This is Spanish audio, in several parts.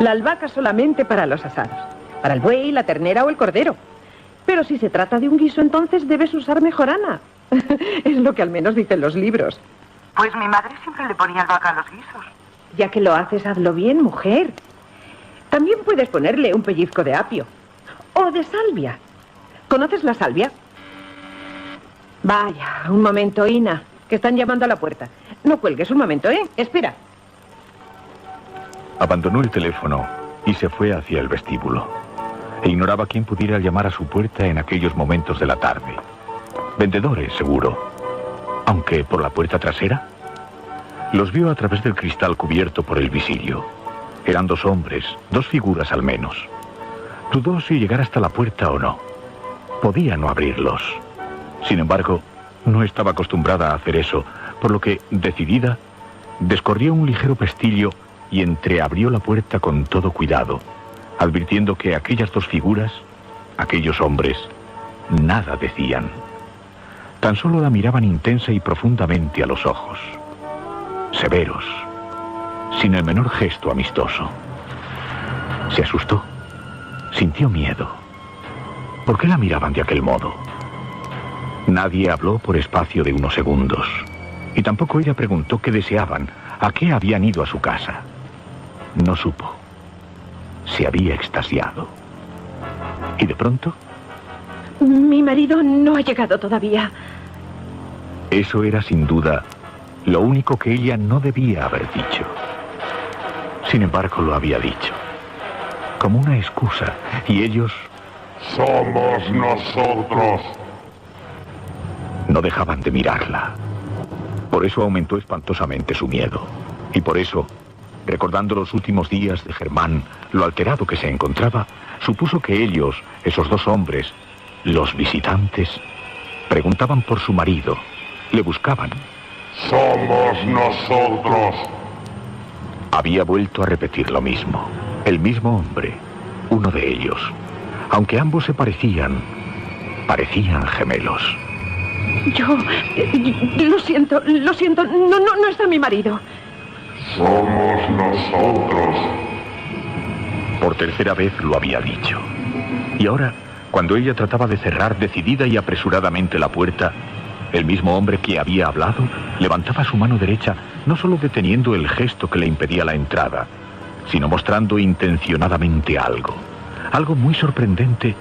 La albahaca solamente para los asados. Para el buey, la ternera o el cordero. Pero si se trata de un guiso, entonces debes usar mejorana. Es lo que al menos dicen los libros. Pues mi madre siempre le ponía albahaca a los guisos. Ya que lo haces, hazlo bien, mujer. También puedes ponerle un pellizco de apio. O de salvia. ¿Conoces la salvia? Vaya, un momento, Ina, que están llamando a la puerta. No cuelgues un momento, ¿eh? Espera. Abandonó el teléfono y se fue hacia el vestíbulo. E ignoraba quién pudiera llamar a su puerta en aquellos momentos de la tarde. Vendedores, seguro. Aunque por la puerta trasera. Los vio a través del cristal cubierto por el visillo. Eran dos hombres, dos figuras al menos. Dudó si llegar hasta la puerta o no. Podía no abrirlos. Sin embargo, no estaba acostumbrada a hacer eso, por lo que, decidida, descorrió un ligero pestillo y entreabrió la puerta con todo cuidado, advirtiendo que aquellas dos figuras, aquellos hombres, nada decían. Tan solo la miraban intensa y profundamente a los ojos. Severos, sin el menor gesto amistoso. Se asustó, sintió miedo. ¿Por qué la miraban de aquel modo? Nadie habló por espacio de unos segundos, y tampoco ella preguntó qué deseaban, a qué habían ido a su casa. No supo. Se había extasiado. ¿Y de pronto? Mi marido no ha llegado todavía. Eso era sin duda lo único que ella no debía haber dicho. Sin embargo, lo había dicho. Como una excusa. Y ellos... Somos nosotros. No dejaban de mirarla. Por eso aumentó espantosamente su miedo. Y por eso, recordando los últimos días de Germán, lo alterado que se encontraba, supuso que ellos, esos dos hombres, los visitantes, preguntaban por su marido, le buscaban. Somos nosotros. Había vuelto a repetir lo mismo. El mismo hombre, uno de ellos. Aunque ambos se parecían gemelos. Lo siento, no está mi marido. Somos nosotros. Por tercera vez lo había dicho. Y ahora, cuando ella trataba de cerrar decidida y apresuradamente la puerta, el mismo hombre que había hablado levantaba su mano derecha, no solo deteniendo el gesto que le impedía la entrada, sino mostrando intencionadamente algo muy sorprendente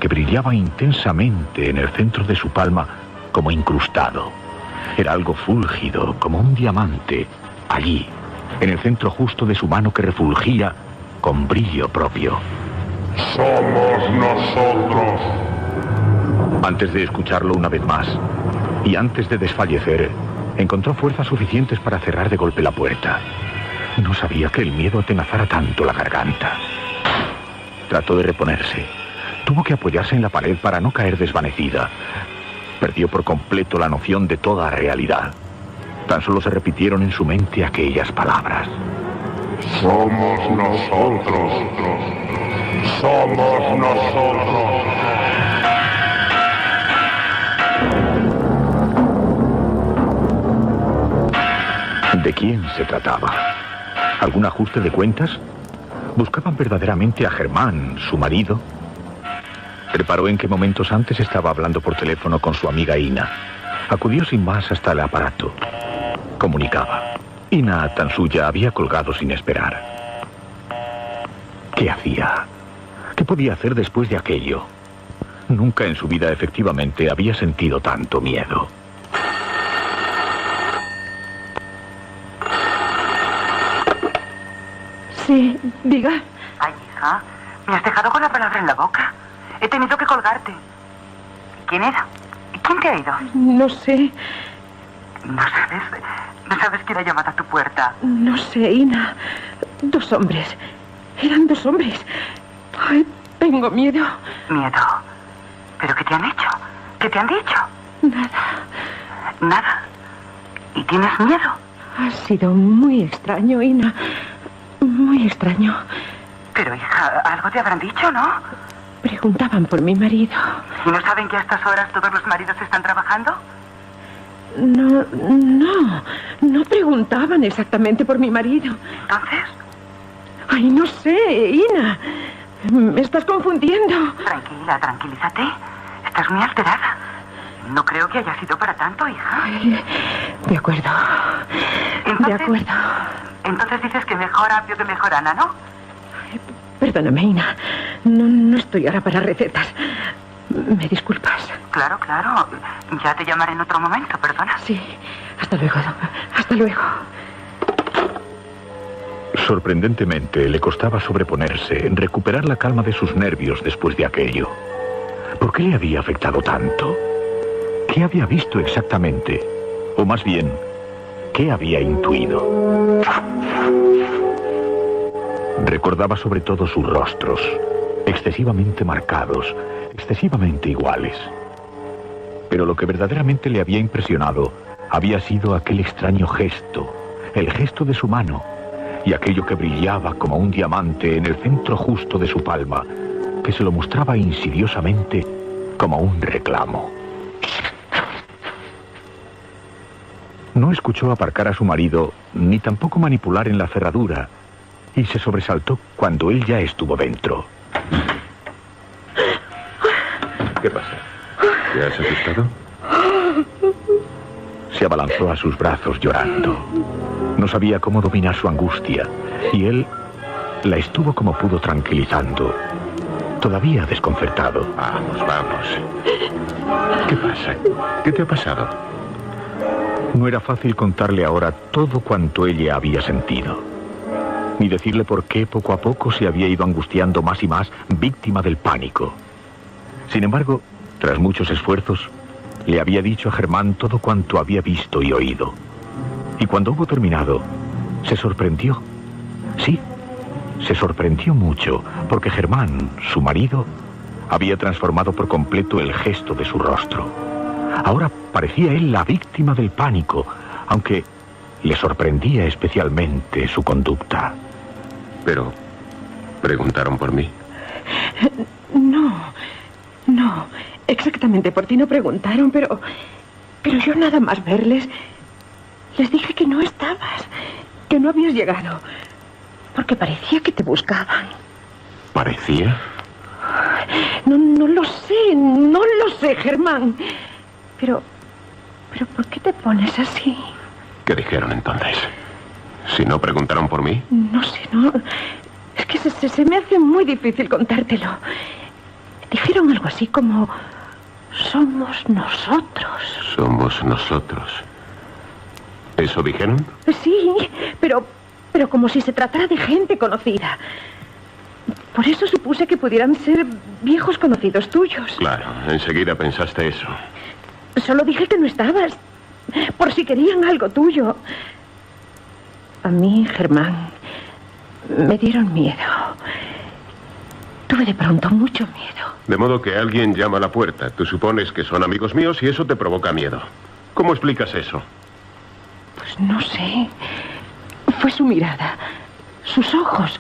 que brillaba intensamente en el centro de su palma como incrustado. Era algo fúlgido, como un diamante, allí, en el centro justo de su mano que refulgía con brillo propio. Somos nosotros. Antes de escucharlo una vez más, y antes de desfallecer, encontró fuerzas suficientes para cerrar de golpe la puerta. No sabía que el miedo atenazara tanto la garganta. Trató de reponerse. Tuvo que apoyarse en la pared para no caer desvanecida. Perdió por completo la noción de toda realidad. Tan solo se repitieron en su mente aquellas palabras. Somos nosotros. Somos nosotros. ¿De quién se trataba? ¿Algún ajuste de cuentas? ¿Buscaban verdaderamente a Germán, su marido? Reparó en qué momentos antes estaba hablando por teléfono con su amiga Ina. Acudió sin más hasta el aparato. Comunicaba. Ina, tan suya, había colgado sin esperar. ¿Qué hacía? ¿Qué podía hacer después de aquello? Nunca en su vida, efectivamente, había sentido tanto miedo. Sí, diga. Ay, hija, me has dejado con la palabra en la boca. He tenido que colgarte. ¿Quién era? ¿Quién te ha ido? No sé. ¿No sabes quién ha llamado a tu puerta? No sé, Ina. Dos hombres. Eran dos hombres. Ay, tengo miedo. ¿Miedo? ¿Pero qué te han hecho? ¿Qué te han dicho? Nada. ¿Nada? ¿Y tienes miedo? Ha sido muy extraño, Ina. Muy extraño. Pero, hija, algo te habrán dicho, ¿no? Preguntaban por mi marido. ¿Y no saben que a estas horas todos los maridos están trabajando? No preguntaban exactamente por mi marido. ¿Entonces? Ay, no sé, Ina. Me estás confundiendo. Tranquila, tranquilízate. Estás muy alterada. No creo que haya sido para tanto, hija. Ay, de acuerdo. De acuerdo. Entonces dices que mejor apio que mejor Ana, ¿no? Perdóname, Ina. No estoy ahora para recetas. ¿Me disculpas? Claro, claro. Ya te llamaré en otro momento, perdona. Sí. Hasta luego. Hasta luego. Sorprendentemente, le costaba sobreponerse, recuperar la calma de sus nervios después de aquello. ¿Por qué le había afectado tanto? ¿Qué había visto exactamente? O más bien, ¿qué había intuido? Recordaba sobre todo sus rostros, excesivamente marcados, excesivamente iguales. Pero lo que verdaderamente le había impresionado había sido aquel extraño gesto, el gesto de su mano, y aquello que brillaba como un diamante en el centro justo de su palma, que se lo mostraba insidiosamente como un reclamo. No escuchó aparcar a su marido, ni tampoco manipular en la cerradura, y se sobresaltó cuando él ya estuvo dentro. ¿Qué pasa? ¿Te has asustado? Se abalanzó a sus brazos llorando. No sabía cómo dominar su angustia, y él la estuvo como pudo tranquilizando, todavía desconcertado. Vamos, vamos. ¿Qué pasa? ¿Qué te ha pasado? No era fácil contarle ahora todo cuanto ella había sentido, ni decirle por qué poco a poco se había ido angustiando más y más, víctima del pánico. Sin embargo, tras muchos esfuerzos, le había dicho a Germán todo cuanto había visto y oído. Y cuando hubo terminado, se sorprendió. Sí, se sorprendió mucho, porque Germán, su marido, había transformado por completo el gesto de su rostro. Ahora parecía él la víctima del pánico, aunque le sorprendía especialmente su conducta. Pero, ¿preguntaron por mí? No, exactamente por ti no preguntaron, pero yo nada más verles, les dije que no estabas, que no habías llegado, porque parecía que te buscaban. ¿Parecía? No lo sé, Germán. Pero ¿por qué te pones así? ¿Qué dijeron entonces? Si no preguntaron por mí. No sé, no. Es que se me hace muy difícil contártelo. Dijeron algo así como: somos nosotros. Somos nosotros. ¿Eso dijeron? Sí, pero como si se tratara de gente conocida. Por eso supuse que pudieran ser viejos conocidos tuyos. Claro, enseguida pensaste eso. Solo dije que no estabas, por si querían algo tuyo. A mí, Germán, me dieron miedo. Tuve de pronto mucho miedo. De modo que alguien llama a la puerta. Tú supones que son amigos míos y eso te provoca miedo. ¿Cómo explicas eso? Pues no sé. Fue su mirada, sus ojos.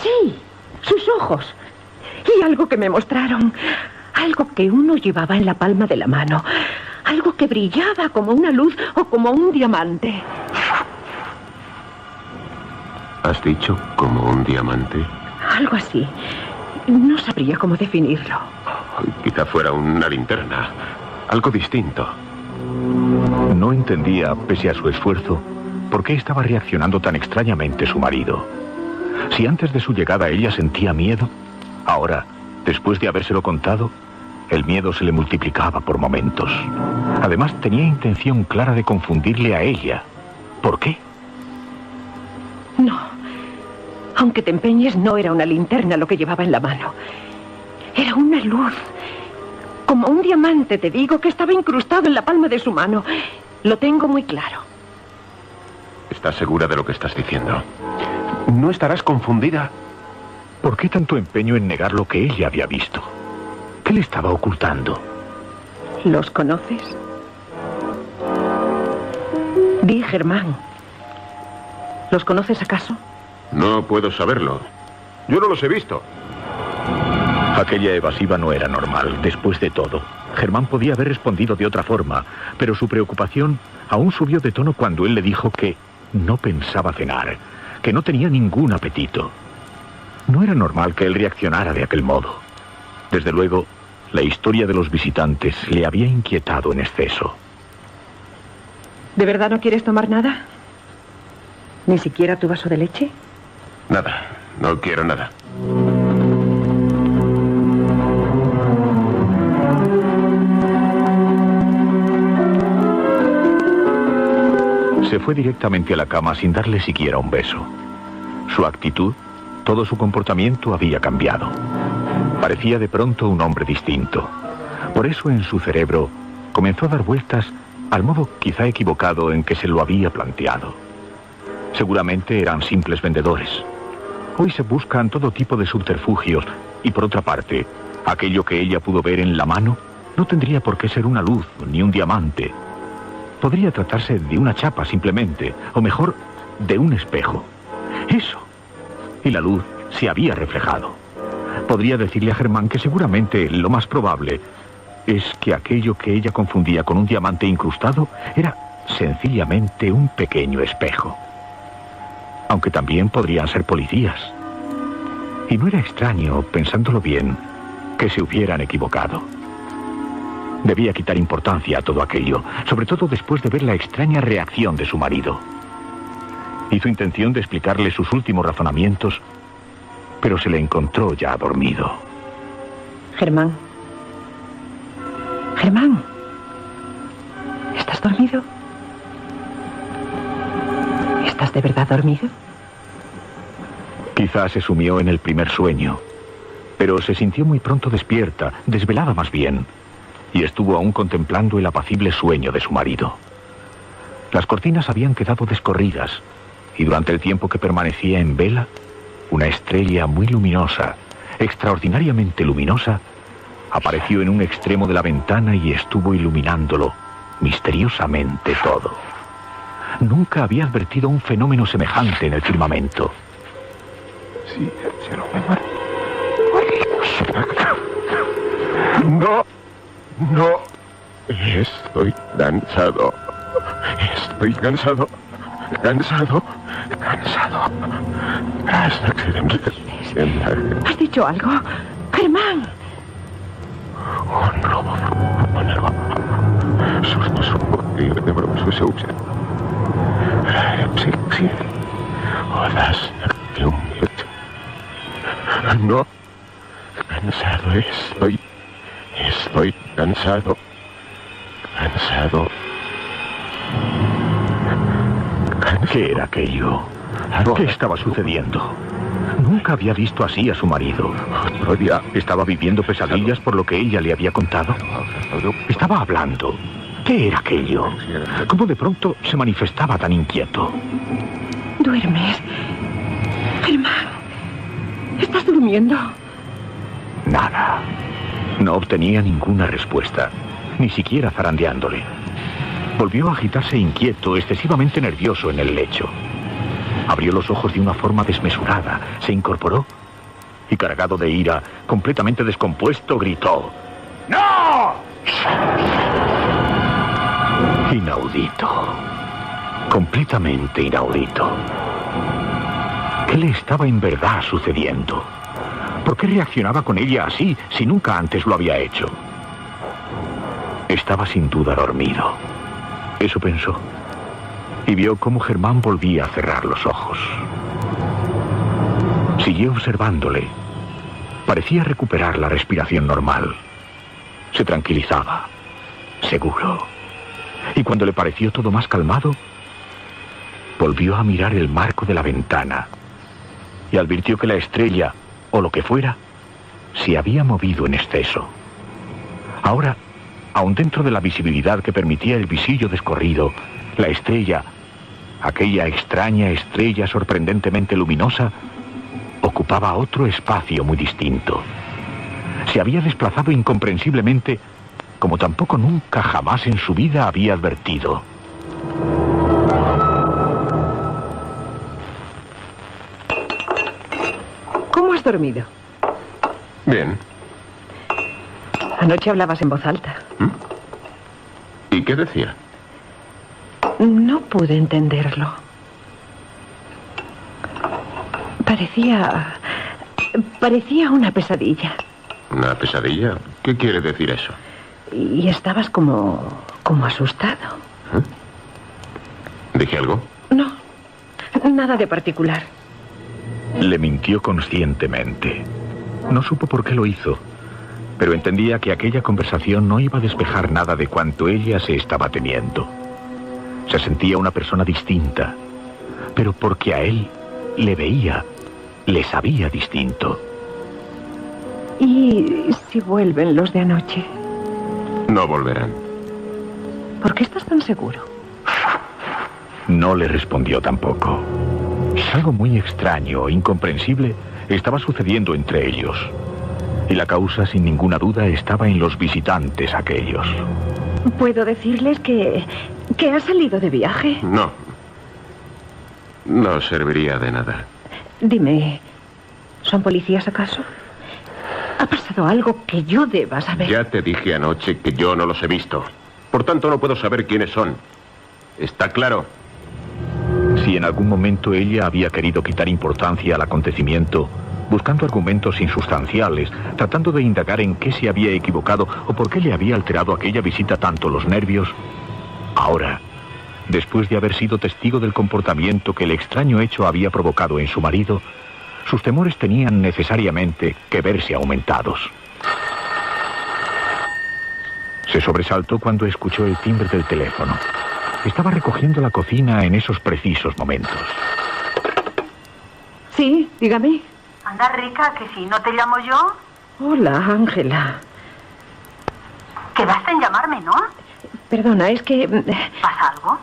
Sí, sus ojos. Y algo que me mostraron. Algo que uno llevaba en la palma de la mano. Algo que brillaba como una luz o como un diamante. ¿Has dicho como un diamante? Algo así. No sabría cómo definirlo. Quizá fuera una linterna. Algo distinto. No entendía, pese a su esfuerzo, por qué estaba reaccionando tan extrañamente su marido. Si antes de su llegada ella sentía miedo, ahora, después de habérselo contado, el miedo se le multiplicaba por momentos. Además, tenía intención clara de confundirle a ella. ¿Por qué? No. Aunque te empeñes, no era una linterna lo que llevaba en la mano. Era una luz. Como un diamante, te digo, que estaba incrustado en la palma de su mano. Lo tengo muy claro. ¿Estás segura de lo que estás diciendo? ¿No estarás confundida? ¿Por qué tanto empeño en negar lo que ella había visto? ¿Qué le estaba ocultando? ¿Los conoces? Di, Germán. ¿Los conoces acaso? No puedo saberlo. Yo no los he visto. Aquella evasiva no era normal, después de todo. Germán podía haber respondido de otra forma, pero su preocupación aún subió de tono cuando él le dijo que no pensaba cenar, que no tenía ningún apetito. No era normal que él reaccionara de aquel modo. Desde luego, la historia de los visitantes le había inquietado en exceso. ¿De verdad no quieres tomar nada? ¿Ni siquiera tu vaso de leche? Nada, no quiero nada. Se fue directamente a la cama sin darle siquiera un beso. Su actitud, todo su comportamiento había cambiado. Parecía de pronto un hombre distinto. Por eso en su cerebro comenzó a dar vueltas al modo quizá equivocado en que se lo había planteado. Seguramente eran simples vendedores. Hoy se buscan todo tipo de subterfugios y por otra parte, aquello que ella pudo ver en la mano no tendría por qué ser una luz ni un diamante. Podría tratarse de una chapa simplemente, o mejor, de un espejo. Eso. Y la luz se había reflejado. Podría decirle a Germán que seguramente lo más probable es que aquello que ella confundía con un diamante incrustado era sencillamente un pequeño espejo. Aunque también podrían ser policías. Y no era extraño, pensándolo bien, que se hubieran equivocado. Debía quitar importancia a todo aquello, sobre todo después de ver la extraña reacción de su marido. Hizo intención de explicarle sus últimos razonamientos, pero se le encontró ya dormido. Germán. Germán. ¿Estás dormido? ¿Estás de verdad dormido? Quizás se sumió en el primer sueño, pero se sintió muy pronto despierta, desvelada más bien, y estuvo aún contemplando el apacible sueño de su marido. Las cortinas habían quedado descorridas, y durante el tiempo que permanecía en vela, una estrella muy luminosa, extraordinariamente luminosa, apareció en un extremo de la ventana y estuvo iluminándolo misteriosamente todo. Nunca había advertido un fenómeno semejante en el firmamento. Sí, el cielo me muere. No. Estoy cansado. ¿Has dicho algo? Germán. No. Cansado estoy. Estoy cansado. ¿Qué era aquello? ¿Qué estaba sucediendo? Nunca había visto así a su marido. ¿Estaba viviendo pesadillas por lo que ella le había contado? Estaba hablando. ¿Qué era aquello? ¿Cómo de pronto se manifestaba tan inquieto? ¿Duermes? Germán, ¿estás durmiendo? Nada. No obtenía ninguna respuesta, ni siquiera zarandeándole. Volvió a agitarse inquieto, excesivamente nervioso en el lecho. Abrió los ojos de una forma desmesurada, se incorporó y, cargado de ira, completamente descompuesto, gritó: ¡No! Inaudito. Completamente inaudito. ¿Qué le estaba en verdad sucediendo? ¿Por qué reaccionaba con ella así si nunca antes lo había hecho? Estaba sin duda dormido. Eso pensó. Y vio cómo Germán volvía a cerrar los ojos. Siguió observándole. Parecía recuperar la respiración normal. Se tranquilizaba. Seguro. Y cuando le pareció todo más calmado, volvió a mirar el marco de la ventana y advirtió que la estrella, o lo que fuera, se había movido en exceso. Ahora, aun dentro de la visibilidad que permitía el visillo descorrido, la estrella, aquella extraña estrella sorprendentemente luminosa, ocupaba otro espacio muy distinto. Se había desplazado incomprensiblemente, como tampoco nunca jamás en su vida había advertido. ¿Cómo has dormido? Bien. Anoche hablabas en voz alta. ¿Y qué decía? No pude entenderlo. Parecía Parecía una pesadilla. ¿Una pesadilla? ¿Qué quiere decir eso? Y estabas como asustado. ¿Dije algo? No, nada de particular. Le mintió conscientemente. No supo por qué lo hizo, pero entendía que aquella conversación no iba a despejar nada de cuanto ella se estaba temiendo. Se sentía una persona distinta, pero porque a él le veía, le sabía distinto. ¿Y si vuelven los de anoche? No volverán. ¿Por qué estás tan seguro? No le respondió tampoco. Algo muy extraño, incomprensible, estaba sucediendo entre ellos. Y la causa, sin ninguna duda, estaba en los visitantes aquellos. ¿Puedo decirles que ha salido de viaje? No. No serviría de nada. Dime, ¿son policías acaso? ¿Ha pasado algo que yo deba saber? Ya te dije anoche que yo no los he visto. Por tanto, no puedo saber quiénes son. ¿Está claro? Si en algún momento ella había querido quitar importancia al acontecimiento, buscando argumentos insustanciales, tratando de indagar en qué se había equivocado o por qué le había alterado aquella visita tanto los nervios, ahora, después de haber sido testigo del comportamiento que el extraño hecho había provocado en su marido, sus temores tenían necesariamente que verse aumentados. Se sobresaltó cuando escuchó el timbre del teléfono. Estaba recogiendo la cocina en esos precisos momentos. Sí, dígame. Anda, Rica, que si no te llamo yo... Hola, Ángela. Quedaste en llamarme, ¿no? Perdona, es que... ¿Pasa algo?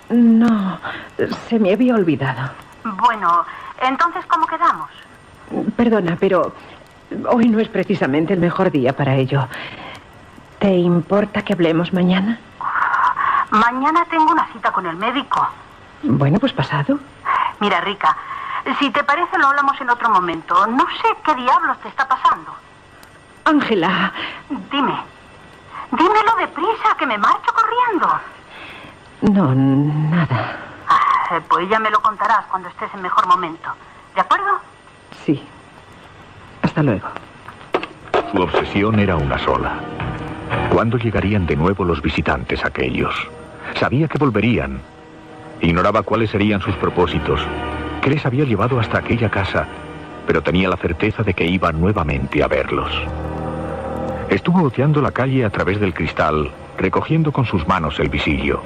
No, se me había olvidado. Bueno, entonces, ¿cómo quedamos? Perdona, pero hoy no es precisamente el mejor día para ello. ¿Te importa que hablemos mañana? Mañana tengo una cita con el médico. Bueno, pues pasado. Mira, Rica, si te parece lo hablamos en otro momento. No sé qué diablos te está pasando. Ángela. Dímelo deprisa, que me marcho corriendo. No, nada. Pues ya me lo contarás cuando estés en mejor momento. ¿De acuerdo? Sí. Hasta luego. Su obsesión era una sola. ¿Cuándo llegarían de nuevo los visitantes aquellos? Sabía que volverían. Ignoraba cuáles serían sus propósitos, qué les había llevado hasta aquella casa, pero tenía la certeza de que iba nuevamente a verlos. Estuvo oteando la calle a través del cristal, recogiendo con sus manos el visillo.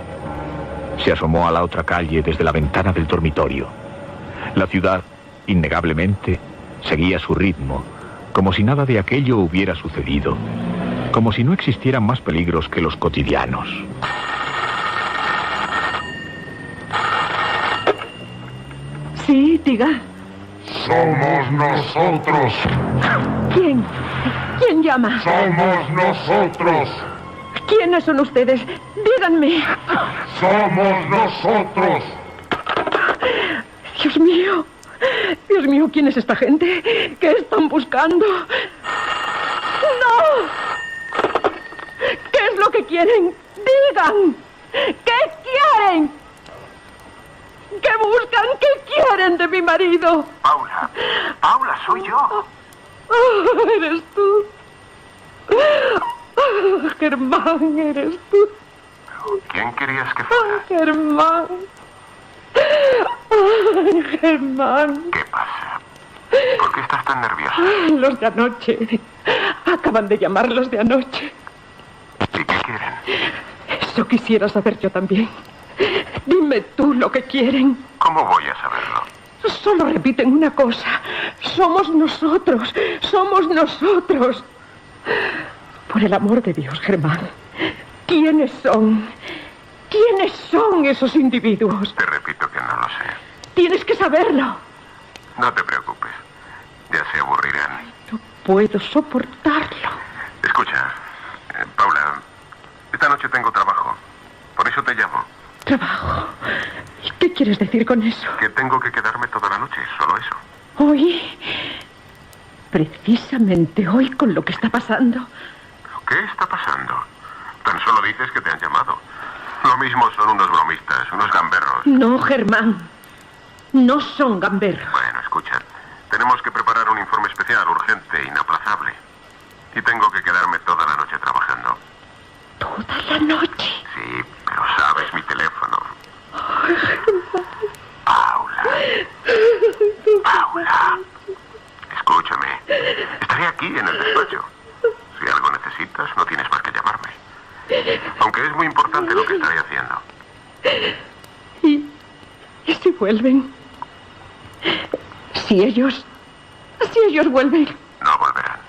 Se asomó a la otra calle desde la ventana del dormitorio. La ciudad, innegablemente, seguía su ritmo, como si nada de aquello hubiera sucedido, como si no existieran más peligros que los cotidianos. Sí, diga. Somos nosotros. ¿Quién? ¿Quién llama? Somos nosotros. ¿Quiénes son ustedes? Díganme. Somos nosotros. Dios mío. Dios mío, ¿quién es esta gente? ¿Qué están buscando? ¡No! ¿Qué es lo que quieren? ¡Digan! ¿Qué quieren? ¿Qué buscan? ¿Qué quieren de mi marido? Paula. Paula, soy yo. Oh, eres tú. Oh, Germán, eres tú. ¿Quién querías que fuera? Oh, Germán. Oh, Germán. ¿Qué pasa? ¿Por qué estás tan nerviosa? Los de anoche. Acaban de llamar los de anoche. ¿Y qué quieren? Eso quisiera saber yo también. Dime tú lo que quieren. ¿Cómo voy a saberlo? Solo repiten una cosa. Somos nosotros. Somos nosotros. Por el amor de Dios, Germán. ¿Quiénes son? ¿Quiénes son esos individuos? Te repito que no lo sé. Tienes que saberlo. No te preocupes. Ya se aburrirán. No puedo soportarlo. Escucha, Paula, esta noche tengo trabajo. Por eso te llamo. ¿Trabajo? ¿Y qué quieres decir con eso? Que tengo que quedarme toda la noche, solo eso. Hoy, precisamente hoy, con lo que está pasando. ¿Qué está pasando? Tan solo dices que te han llamado. Lo mismo son unos bromistas, unos gamberros. No, Germán. No son gamberros. Bueno, escucha, te Tenemos que preparar un informe especial, urgente, inaplazable. Y tengo que quedarme toda la noche trabajando. ¿Toda la noche? Sí, pero sabes mi teléfono. Paula. Paula. Escúchame. Estaré aquí en el despacho. Si algo necesitas, no tienes más que llamarme. Aunque es muy importante lo que estaré haciendo. ¿Y si vuelven? Si ellos vuelven. No volverán.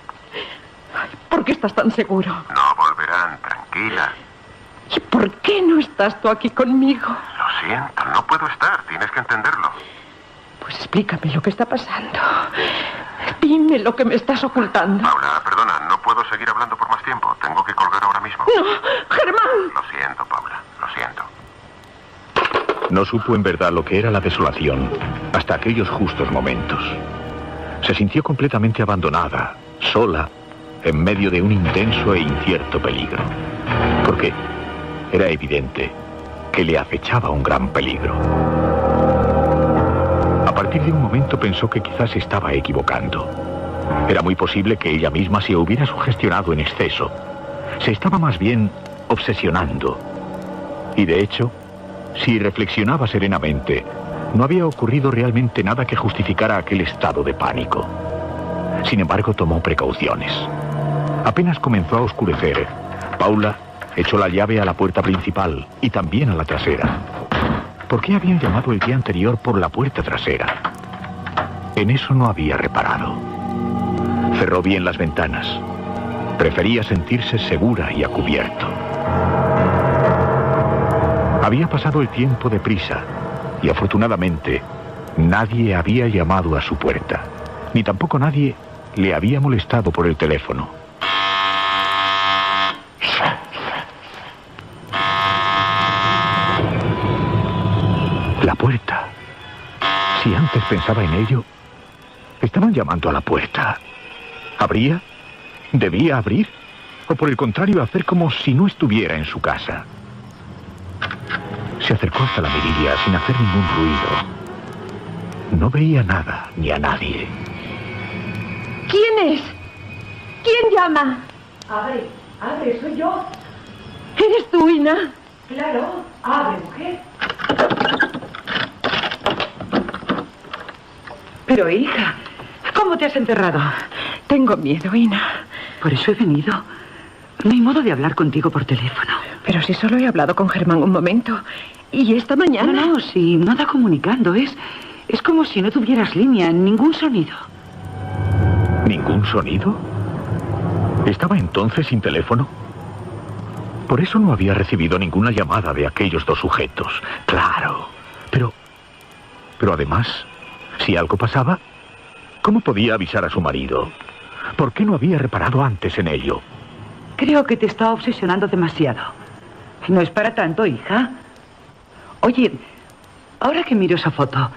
¿Por qué estás tan seguro? No volverán, tranquila. ¿Y por qué no estás tú aquí conmigo? Lo siento, no puedo estar, tienes que entenderlo. Pues explícame lo que está pasando. Dime lo que me estás ocultando. Paula, perdona, no puedo seguir hablando por más tiempo. Tengo que colgar ahora mismo. ¡No, Germán! Lo siento, Paula, lo siento. No supo en verdad lo que era la desolación hasta aquellos justos momentos. Se sintió completamente abandonada, sola, en medio de un intenso e incierto peligro. Porque era evidente que le acechaba un gran peligro. A partir de un momento pensó que quizás se estaba equivocando. Era muy posible que ella misma se hubiera sugestionado en exceso. Se estaba más bien obsesionando. Y de hecho, si reflexionaba serenamente, no había ocurrido realmente nada que justificara aquel estado de pánico. Sin embargo, tomó precauciones. Apenas comenzó a oscurecer, Paula echó la llave a la puerta principal y también a la trasera. ¿Por qué habían llamado el día anterior por la puerta trasera? En eso no había reparado. Cerró bien las ventanas. Prefería sentirse segura y a cubierto. Había pasado el tiempo deprisa y afortunadamente nadie había llamado a su puerta, ni tampoco nadie le había molestado por el teléfono. La puerta. Si antes pensaba en ello, estaban llamando a la puerta. ¿Abría? ¿Debía abrir? ¿O por el contrario hacer como si no estuviera en su casa? Se acercó hasta la mirilla sin hacer ningún ruido. No veía nada ni a nadie. ¿Quién es? ¿Quién llama? Abre, soy yo. ¿Eres tú, Ina? Claro, abre, mujer. Pero, hija, ¿cómo te has enterrado? Tengo miedo, Ina. Por eso he venido. No hay modo de hablar contigo por teléfono. Pero si solo he hablado con Germán un momento. Y esta mañana... No, sí, nada comunicando. Es como si no tuvieras línea, ningún sonido. ¿Ningún sonido? ¿Estaba entonces sin teléfono? Por eso no había recibido ninguna llamada de aquellos dos sujetos. Claro. Pero además, si algo pasaba, ¿cómo podía avisar a su marido? ¿Por qué no había reparado antes en ello? Creo que te está obsesionando demasiado. No es para tanto, hija. Oye, ahora que miro esa foto,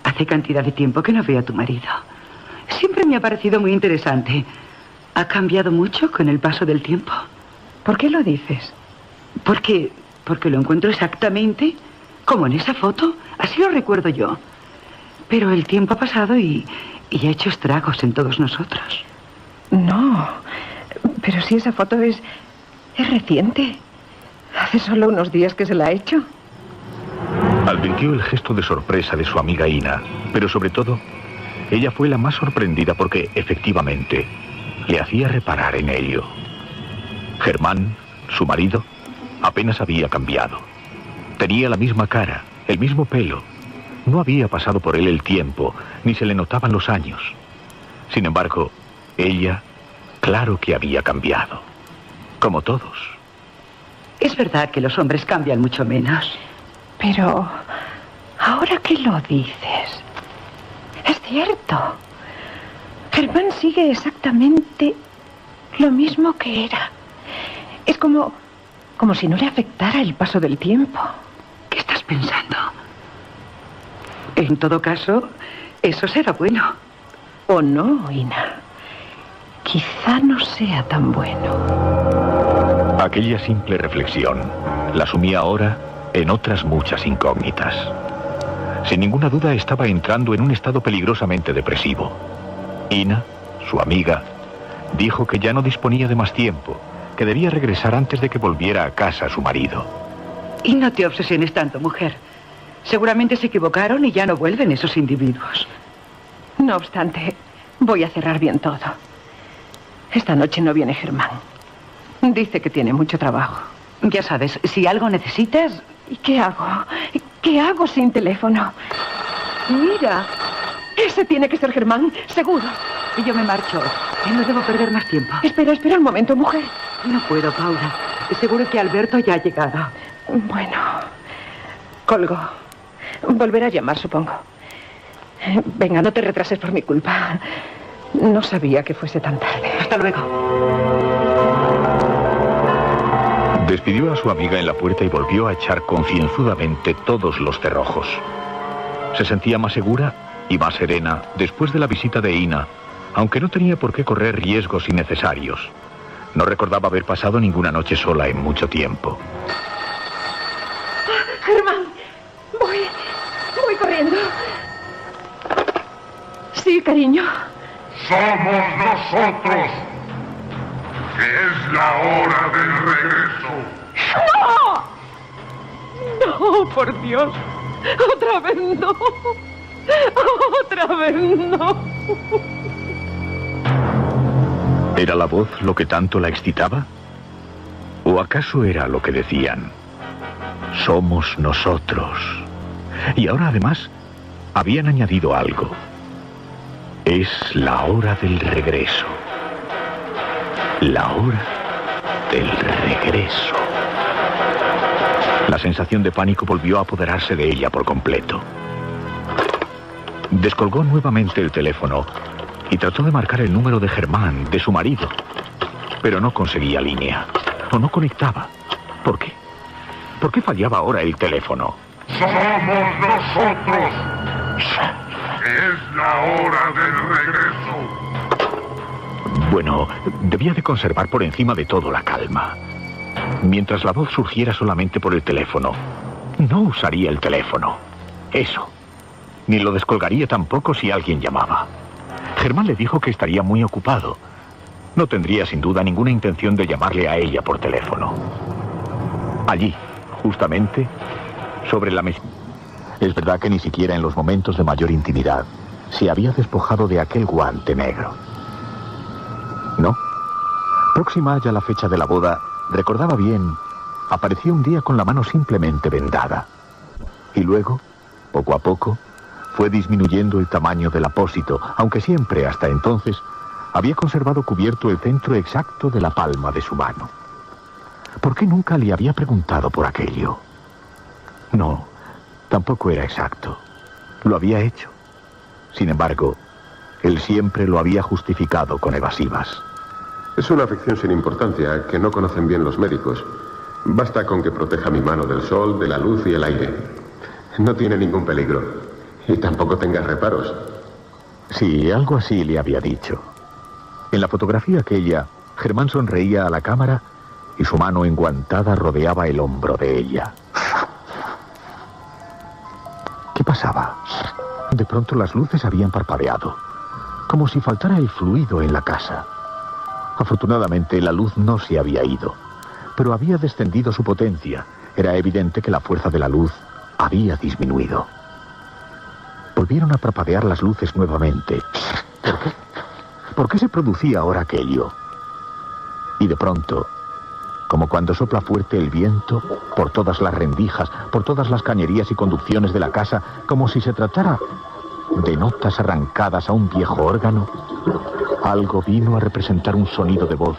hace cantidad de tiempo que no veo a tu marido. Siempre me ha parecido muy interesante. ¿Ha cambiado mucho con el paso del tiempo? ¿Por qué lo dices? Porque lo encuentro exactamente como en esa foto. Así lo recuerdo yo. Pero el tiempo ha pasado y ha hecho estragos en todos nosotros. No, pero si esa foto es reciente. Hace solo unos días que se la ha hecho. Advirtió el gesto de sorpresa de su amiga Ina, pero sobre todo, ella fue la más sorprendida porque, efectivamente, le hacía reparar en ello. Germán, su marido, apenas había cambiado. Tenía la misma cara, el mismo pelo. No había pasado por él el tiempo, ni se le notaban los años. Sin embargo, ella, claro que había cambiado. Como todos. Es verdad que los hombres cambian mucho menos. Pero, ahora que lo dices, es cierto. Germán sigue exactamente lo mismo que era. Es como si no le afectara el paso del tiempo. ¿Qué estás pensando? En todo caso, eso será bueno. ¿O no, Ina? Quizá no sea tan bueno. Aquella simple reflexión la sumía ahora en otras muchas incógnitas. Sin ninguna duda estaba entrando en un estado peligrosamente depresivo. Ina, su amiga, dijo que ya no disponía de más tiempo, que debía regresar antes de que volviera a casa su marido. Y no te obsesiones tanto, mujer. Seguramente se equivocaron y ya no vuelven esos individuos. No obstante, voy a cerrar bien todo. Esta noche no viene Germán. Dice que tiene mucho trabajo. Ya sabes, si algo necesitas... ¿Y qué hago? ¿Qué hago sin teléfono? Mira, ese tiene que ser Germán, seguro. Y yo me marcho. No debo perder más tiempo. Espera un momento, mujer. No puedo, Paula. Seguro que Alberto ya ha llegado. Bueno, colgo. Volverá a llamar, supongo. Venga, no te retrases por mi culpa. No sabía que fuese tan tarde. Hasta luego. Despidió a su amiga en la puerta y volvió a echar concienzudamente todos los cerrojos. Se sentía más segura y más serena después de la visita de Ina, aunque no tenía por qué correr riesgos innecesarios. No recordaba haber pasado ninguna noche sola en mucho tiempo. Germán, voy corriendo. Sí, cariño. Somos nosotros. Que es la hora del regreso. ¡No! ¡No, por Dios! ¡Otra vez no! ¡Otra vez no! ¿Era la voz lo que tanto la excitaba? ¿O acaso era lo que decían? Somos nosotros. Y ahora además habían añadido algo. Es la hora del regreso. La hora del regreso. La sensación de pánico volvió a apoderarse de ella por completo. Descolgó nuevamente el teléfono y trató de marcar el número de Germán, de su marido. Pero no conseguía línea. O no conectaba. ¿Por qué? ¿Por qué fallaba ahora el teléfono? Somos nosotros. Es la hora del regreso. Bueno, debía de conservar por encima de todo la calma. Mientras la voz surgiera solamente por el teléfono, no usaría el teléfono. Eso. Ni lo descolgaría tampoco si alguien llamaba. Germán le dijo que estaría muy ocupado. No tendría sin duda ninguna intención de llamarle a ella por teléfono. Allí, justamente, sobre la mesa. Es verdad que ni siquiera en los momentos de mayor intimidad se había despojado de aquel guante negro. No. Próxima ya la fecha de la boda, recordaba bien, apareció un día con la mano simplemente vendada. Y luego, poco a poco, fue disminuyendo el tamaño del apósito, aunque siempre, hasta entonces, había conservado cubierto el centro exacto de la palma de su mano. ¿Por qué nunca le había preguntado por aquello? No, tampoco era exacto. Lo había hecho. Sin embargo, él siempre lo había justificado con evasivas. Es una afección sin importancia que no conocen bien los médicos. Basta con que proteja mi mano del sol, de la luz y el aire. No tiene ningún peligro. Y tampoco tenga reparos. Sí, algo así le había dicho. En la fotografía aquella, Germán sonreía a la cámara y su mano enguantada rodeaba el hombro de ella. ¿Qué pasaba? De pronto las luces habían parpadeado, como si faltara el fluido en la casa. Afortunadamente la luz no se había ido, pero había descendido su potencia. Era evidente que la fuerza de la luz había disminuido. Volvieron a parpadear las luces nuevamente. ¿Por qué? ¿Por qué se producía ahora aquello? Y de pronto, como cuando sopla fuerte el viento, por todas las rendijas, por todas las cañerías y conducciones de la casa, como si se tratara de notas arrancadas a un viejo órgano, algo vino a representar un sonido de voz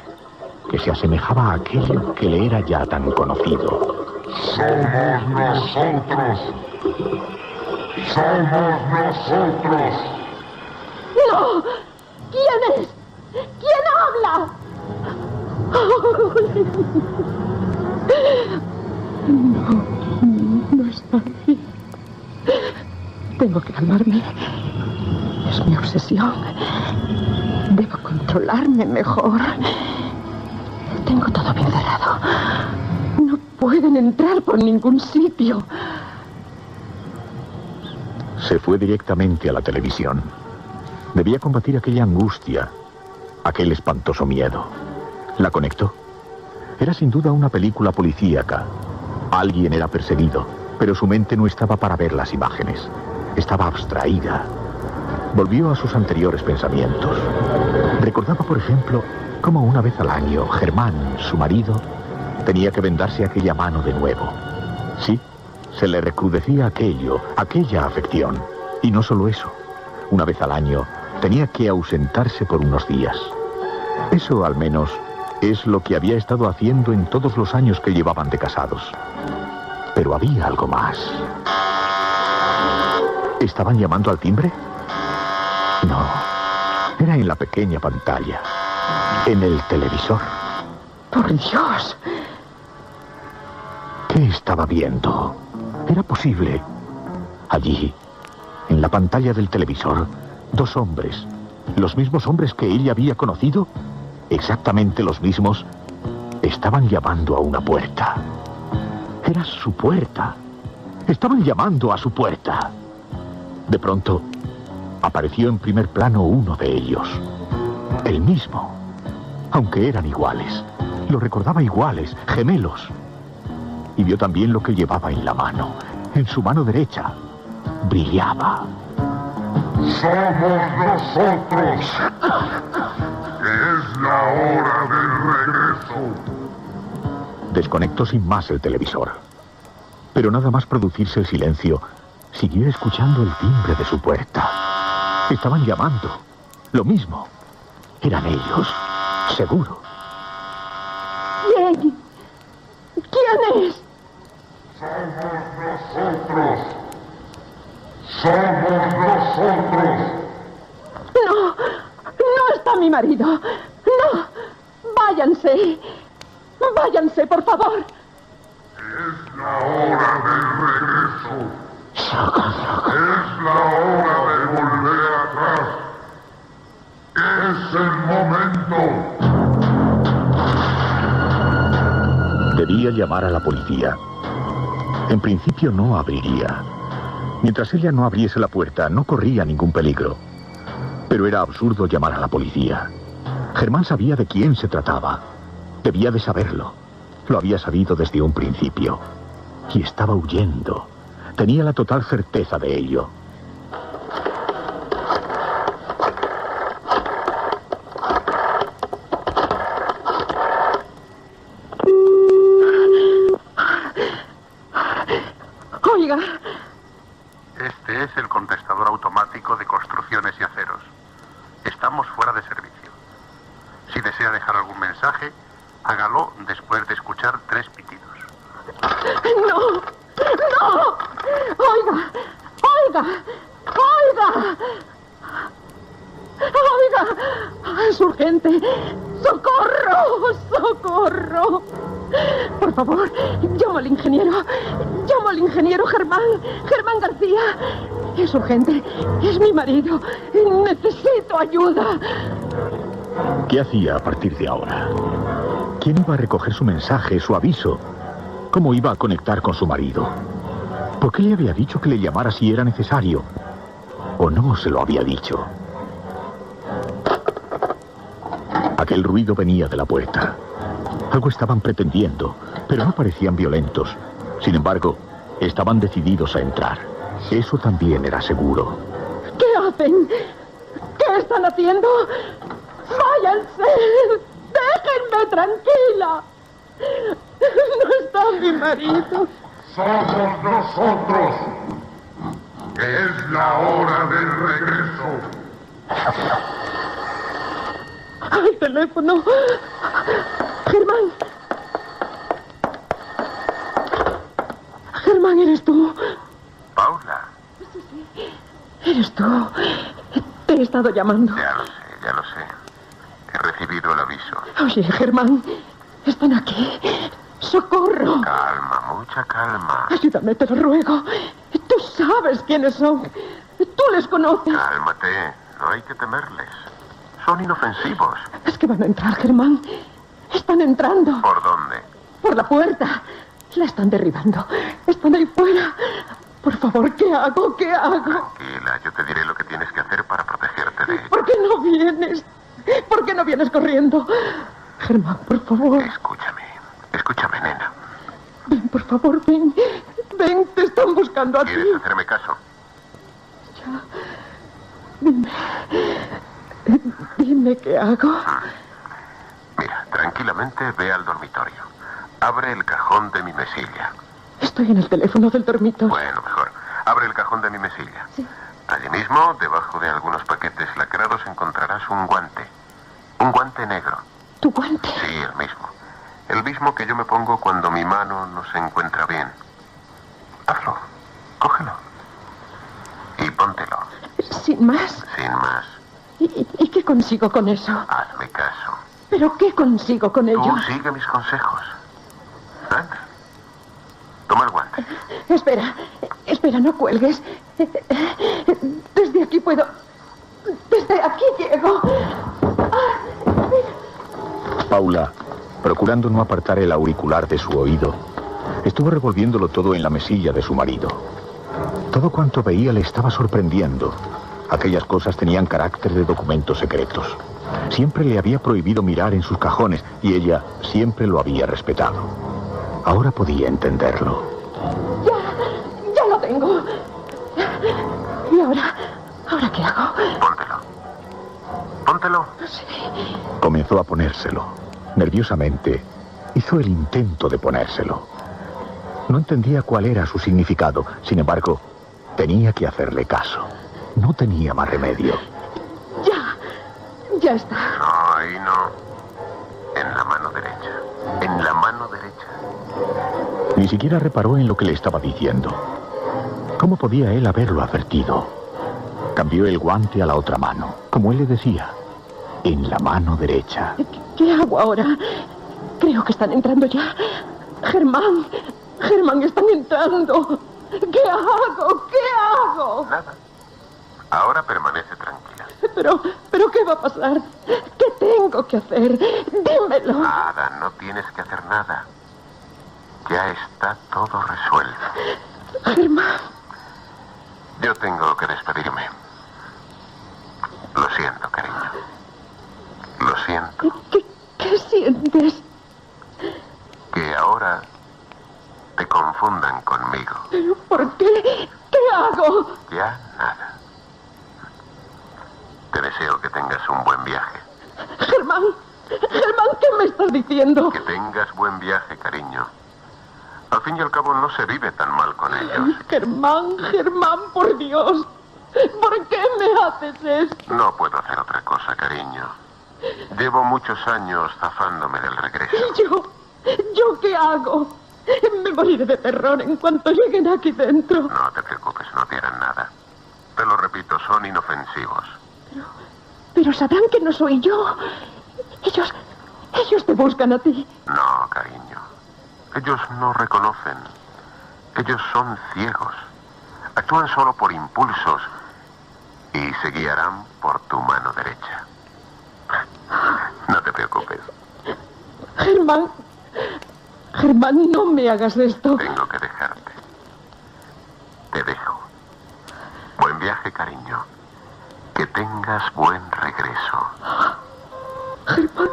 que se asemejaba a aquello que le era ya tan conocido. Somos nosotros. Somos nosotros. ¡No! ¿Quién es? ¿Quién habla? No está bien. Tengo que calmarme. Es mi obsesión. Debo controlarme mejor. Tengo todo bien cerrado. No pueden entrar por ningún sitio. Se fue directamente a la televisión. Debía combatir aquella angustia, aquel espantoso miedo. La conectó. Era sin duda una película policíaca. Alguien era perseguido, pero su mente no estaba para ver las imágenes. Estaba abstraída. Volvió a sus anteriores pensamientos. Recordaba, por ejemplo, cómo una vez al año Germán, su marido, tenía que vendarse aquella mano de nuevo. Sí, se le recrudecía aquella afección. Y no solo eso. Una vez al año tenía que ausentarse por unos días. Eso, al menos, es lo que había estado haciendo en todos los años que llevaban de casados. Pero había algo más. ¿Estaban llamando al timbre? No. Era en la pequeña pantalla. En el televisor. ¡Por Dios! ¿Qué estaba viendo? Era posible. Allí, en la pantalla del televisor, 2 hombres. Los mismos hombres que ella había conocido, exactamente los mismos, estaban llamando a una puerta. Era su puerta. Estaban llamando a su puerta. De pronto, apareció en primer plano uno de ellos. El mismo. Aunque eran iguales. Lo recordaba iguales, gemelos. Y vio también lo que llevaba en la mano. En su mano derecha. Brillaba. Somos nosotros. Es la hora del regreso. Desconectó sin más el televisor. Pero nada más producirse el silencio, siguió escuchando el timbre de su puerta. Estaban llamando. Lo mismo. Eran ellos. Seguro. ¿Quién? ¿Quién es? Somos nosotros. Somos nosotros. No, no está mi marido. No, váyanse. Váyanse, por favor. Es la hora del regreso. Es la hora de volver atrás. Es el momento. Debía llamar a la policía. En principio no abriría. Mientras ella no abriese la puerta, no corría ningún peligro. Pero era absurdo llamar a la policía. Germán sabía de quién se trataba. Debía de saberlo. Lo había sabido desde un principio. Y estaba huyendo. Tenía la total certeza de ello. Oiga. Este es el contestador automático de Construcciones y Aceros. Estamos fuera de servicio. Si desea dejar algún mensaje, hágalo después de escuchar 3 pitidos. No, no. Oiga, oiga, oiga. Oiga, es urgente. ¡Socorro! ¡Socorro! Por favor, llamo al ingeniero. Llamo al ingeniero Germán García. Es urgente. Es mi marido. Necesito ayuda. ¿Qué hacía a partir de ahora? ¿Quién iba a recoger su mensaje, su aviso? ¿Cómo iba a conectar con su marido? ¿Por qué le había dicho que le llamara si era necesario? ¿O no se lo había dicho? Aquel ruido venía de la puerta. Algo estaban pretendiendo, pero no parecían violentos. Sin embargo, estaban decididos a entrar. Eso también era seguro. ¿Qué hacen? ¿Qué están haciendo? ¡Váyanse! ¡Déjenme tranquila! No está mi marido. Somos nosotros. Es la hora del regreso. ¡Al teléfono! ¡Germán! Germán, ¿eres tú? Paula. Sí. Eres tú. Te he estado llamando. Ya lo sé. He recibido el aviso. Oye, Germán, están aquí. ¡Socorro! Calma, mucha calma. Ayúdame, te lo ruego. Tú sabes quiénes son. Tú les conoces. Cálmate, no hay que temerles. Son inofensivos. Es que van a entrar, Germán. Están entrando. ¿Por dónde? Por la puerta. La están derribando. Están ahí fuera. Por favor, ¿qué hago? ¿Qué hago? Tranquila, yo te diré lo que tienes que hacer para protegerte de... ¿Por qué no vienes? ¿Por qué no vienes corriendo? Germán, por favor. Escúchame, nena. Ven, por favor, ven. Ven, te están buscando a ti. ¿Quieres hacerme caso? Ya. Dime qué hago. Mira, tranquilamente ve al dormitorio. Abre el cajón de mi mesilla. Estoy en el teléfono del dormitorio. Bueno, mejor. Abre el cajón de mi mesilla. Sí. Allí mismo, debajo de algunos paquetes lacrados, encontrarás un guante. Un guante negro. ¿Tu guante? Sí, el mismo. El mismo que yo me pongo cuando mi mano no se encuentra bien. Hazlo. Cógelo. Y póntelo. ¿Sin más? Sin más. ¿Y qué consigo con eso? Hazme caso. ¿Pero qué consigo con ello? Tú sigue mis consejos. Anda. Toma el guante. Espera, no cuelgues. Desde aquí puedo... Desde aquí llego. Paula, procurando no apartar el auricular de su oído, estuvo revolviéndolo todo en la mesilla de su marido. Todo cuanto veía le estaba sorprendiendo. Aquellas cosas tenían carácter de documentos secretos. Siempre le había prohibido mirar en sus cajones y ella siempre lo había respetado. Ahora podía entenderlo. Ya lo tengo. ¿Y ahora qué hago? Póntelo. Sí. Comenzó a ponérselo. Nerviosamente, hizo el intento de ponérselo. No entendía cuál era su significado. Sin embargo, tenía que hacerle caso. No tenía más remedio. Ya está. No, ahí no. En la mano derecha. En la mano derecha. Ni siquiera reparó en lo que le estaba diciendo. ¿Cómo podía él haberlo advertido? Cambió el guante a la otra mano, como él le decía, en la mano derecha. ¿Qué hago ahora? Creo que están entrando ya. Germán, están entrando. ¿Qué hago? Nada. Ahora permanece tranquila. ¿Pero qué va a pasar? ¿Qué tengo que hacer? Dímelo. Nada, no tienes que hacer nada. Ya está todo resuelto. Germán. Yo tengo que despedirme. Lo siento, cariño. Lo siento. ¿Qué sientes? Que ahora te confundan conmigo. ¿Pero por qué? ¿Qué hago? Ya nada. Te deseo que tengas un buen viaje. Germán, ¿qué me estás diciendo? Que tengas buen viaje, cariño. Al fin y al cabo no se vive tan mal con ellos. Germán, por Dios. ¿Por qué me haces esto? No puedo hacer otra cosa, cariño. Llevo muchos años zafándome del regreso. ¿Y yo qué hago? Me moriré de terror en cuanto lleguen aquí dentro. No te preocupes, no te harán nada. Te lo repito, son inofensivos. Pero sabrán que no soy yo. Ellos te buscan a ti. No, cariño. Ellos no reconocen. Ellos son ciegos. Actúan solo por impulsos y se guiarán por tu mano derecha. No te preocupes. Germán, no me hagas esto. Tengo que dejarte. Te dejo. Buen viaje, cariño. Que tengas buen regreso. Germán.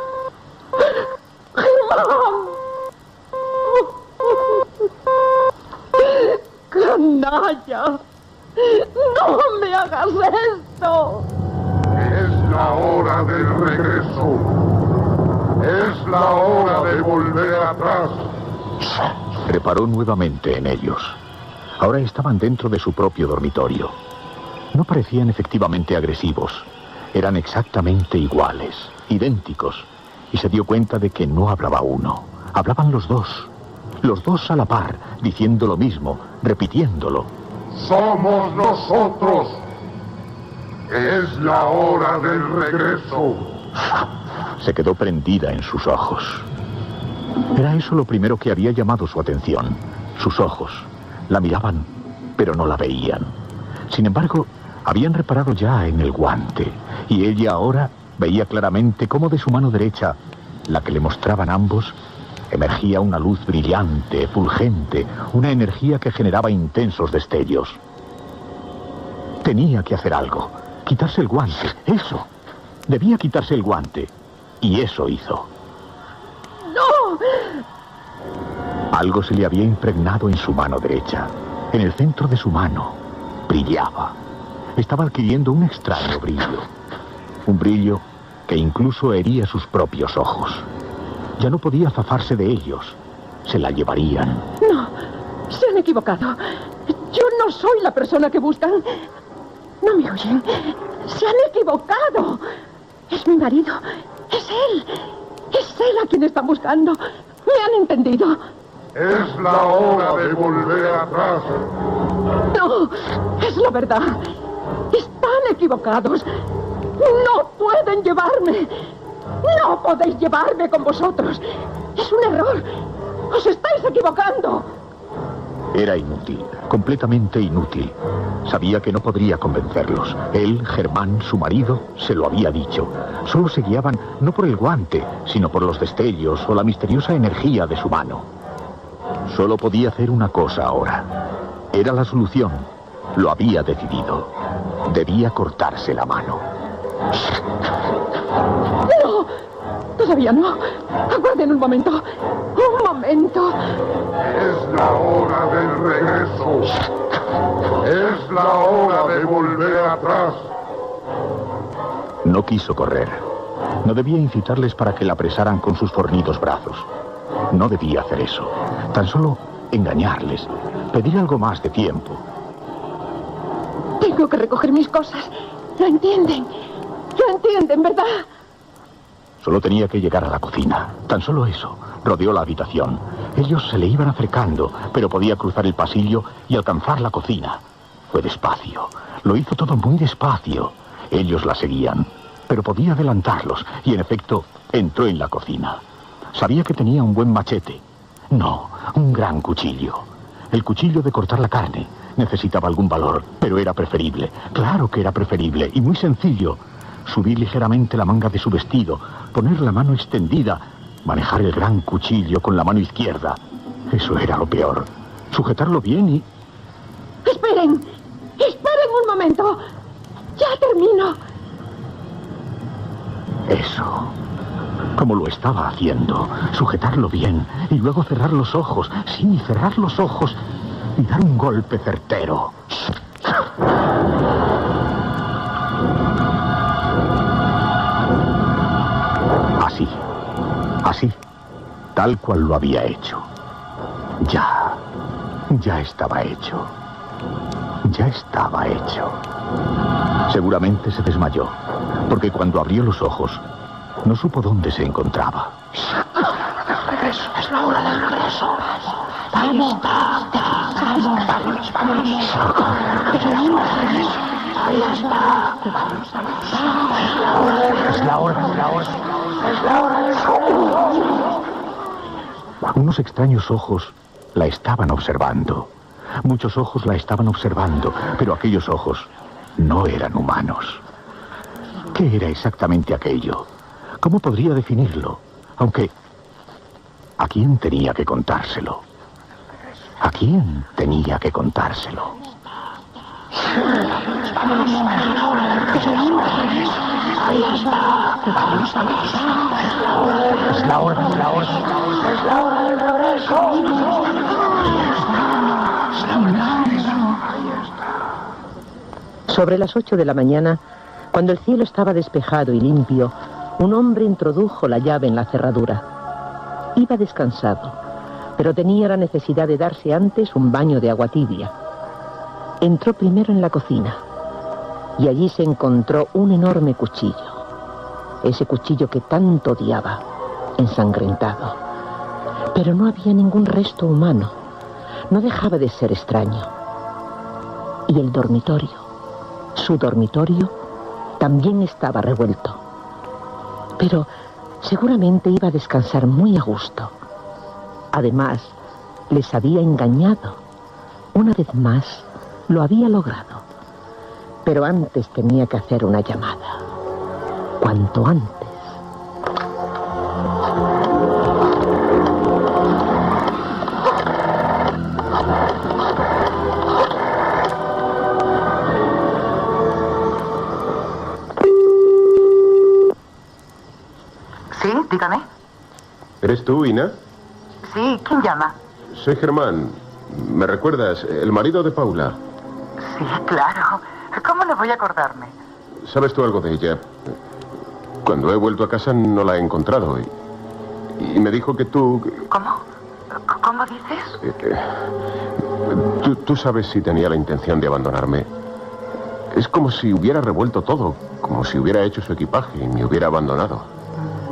Canalla. No me hagas esto. Es la hora del regreso. Es la hora de volver atrás. Reparó nuevamente en ellos. Ahora estaban dentro de su propio dormitorio. No parecían efectivamente agresivos. Eran exactamente iguales, idénticos. Y se dio cuenta de que no hablaba uno. Hablaban los dos. Los dos a la par, diciendo lo mismo, repitiéndolo. Somos nosotros. Es la hora del regreso. Se quedó prendida en sus ojos. Era eso lo primero que había llamado su atención. Sus ojos. La miraban, pero no la veían. Sin embargo, habían reparado ya en el guante. Y ella ahora veía claramente cómo de su mano derecha, la que le mostraban ambos, Emergía una luz brillante, fulgente, una energía que generaba intensos destellos. Tenía que hacer algo. Quitarse el guante. Eso. Debía quitarse el guante. Y eso hizo. ¡No! Algo se le había impregnado en su mano derecha. En el centro de su mano. Brillaba. Estaba adquiriendo un extraño brillo. Un brillo que incluso hería sus propios ojos. Ya no podía zafarse de ellos. Se la llevarían. No, se han equivocado. Yo no soy la persona que buscan. No me oyen. Se han equivocado. Es mi marido. Es él. Es él a quien están buscando. ¿Me han entendido? Es la hora de volver atrás. No, es la verdad. Están equivocados. No pueden llevarme. No podéis llevarme con vosotros. Es un error. Os estáis equivocando. Era inútil, completamente inútil. Sabía que no podría convencerlos. Él, Germán, su marido, se lo había dicho. Solo se guiaban no por el guante, sino por los destellos o la misteriosa energía de su mano. Solo podía hacer una cosa ahora. Era la solución. Lo había decidido. Debía cortarse la mano. ¡No! Todavía no. Aguarden un momento. Un momento. Es la hora del regreso. Es la hora de volver atrás. No quiso correr. No debía incitarles para que la apresaran con sus fornidos brazos. No debía hacer eso. Tan solo engañarles. Pedir algo más de tiempo. Tengo que recoger mis cosas. ¿Lo entienden? ¿Lo entienden, verdad? Solo tenía que llegar a la cocina. Tan solo eso. Rodeó la habitación. Ellos se le iban acercando, pero podía cruzar el pasillo y alcanzar la cocina. Fue despacio. Lo hizo todo muy despacio. Ellos la seguían, pero podía adelantarlos. Y en efecto, entró en la cocina. Sabía que tenía un buen machete. No, un gran cuchillo. El cuchillo de cortar la carne. Necesitaba algún valor, pero era preferible. Claro que era preferible y muy sencillo. Subir ligeramente la manga de su vestido, poner la mano extendida, manejar el gran cuchillo con la mano izquierda. Eso era lo peor. Sujetarlo bien y... ¡Esperen! ¡Esperen un momento! ¡Ya termino! Eso. Como lo estaba haciendo. Sujetarlo bien y luego cerrar los ojos. Sí, cerrar los ojos y dar un golpe certero. Así, tal cual lo había hecho. Ya estaba hecho. Ya estaba hecho. Seguramente se desmayó, porque cuando abrió los ojos, no supo dónde se encontraba. Es la hora del regreso. Vamos. Es la hora. Unos extraños ojos la estaban observando. Muchos ojos la estaban observando, pero aquellos ojos no eran humanos. ¿Qué era exactamente aquello? ¿Cómo podría definirlo? Aunque... ¿a quién tenía que contárselo? ¿A quién tenía que contárselo? Es la hora del regreso. Sobre las 8 de la mañana, cuando el cielo estaba despejado y limpio, un hombre introdujo la llave en la cerradura. Iba descansado, pero tenía la necesidad de darse antes un baño de agua tibia. Entró primero en la cocina y allí se encontró un enorme cuchillo. Ese cuchillo que tanto odiaba, ensangrentado. Pero no había ningún resto humano. No dejaba de ser extraño. Y el dormitorio, su dormitorio, también estaba revuelto. Pero seguramente iba a descansar muy a gusto. Además, les había engañado. Una vez más, lo había logrado. Pero antes tenía que hacer una llamada. Cuanto antes. ¿Eres tú, Ina? Sí, ¿quién llama? Soy Germán. ¿Me recuerdas? El marido de Paula. Sí, claro. ¿Cómo no voy a acordarme? ¿Sabes tú algo de ella? Cuando he vuelto a casa no la he encontrado y me dijo que tú... ¿Cómo? ¿Cómo dices? Tú sabes si tenía la intención de abandonarme. Es como si hubiera revuelto todo, como si hubiera hecho su equipaje y me hubiera abandonado.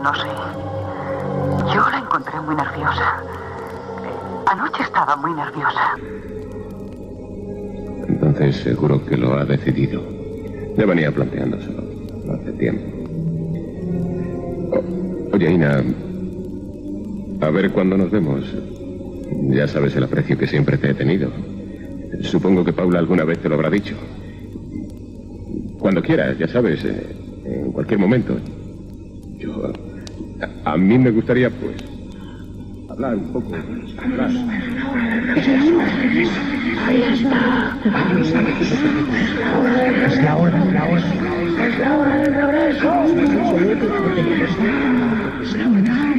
No sé. Yo la encontré muy nerviosa. Anoche estaba muy nerviosa. Entonces seguro que lo ha decidido. Ya venía planteándoselo hace tiempo. Oye, Ina, a ver cuándo nos vemos. Ya sabes el aprecio que siempre te he tenido. Supongo que Paula alguna vez te lo habrá dicho. Cuando quieras, ya sabes, en cualquier momento. A mí me gustaría, pues, hablar un poco. Hablar. Ahí está. Es la hora, es la hora. Es la hora del regreso. Es la hora.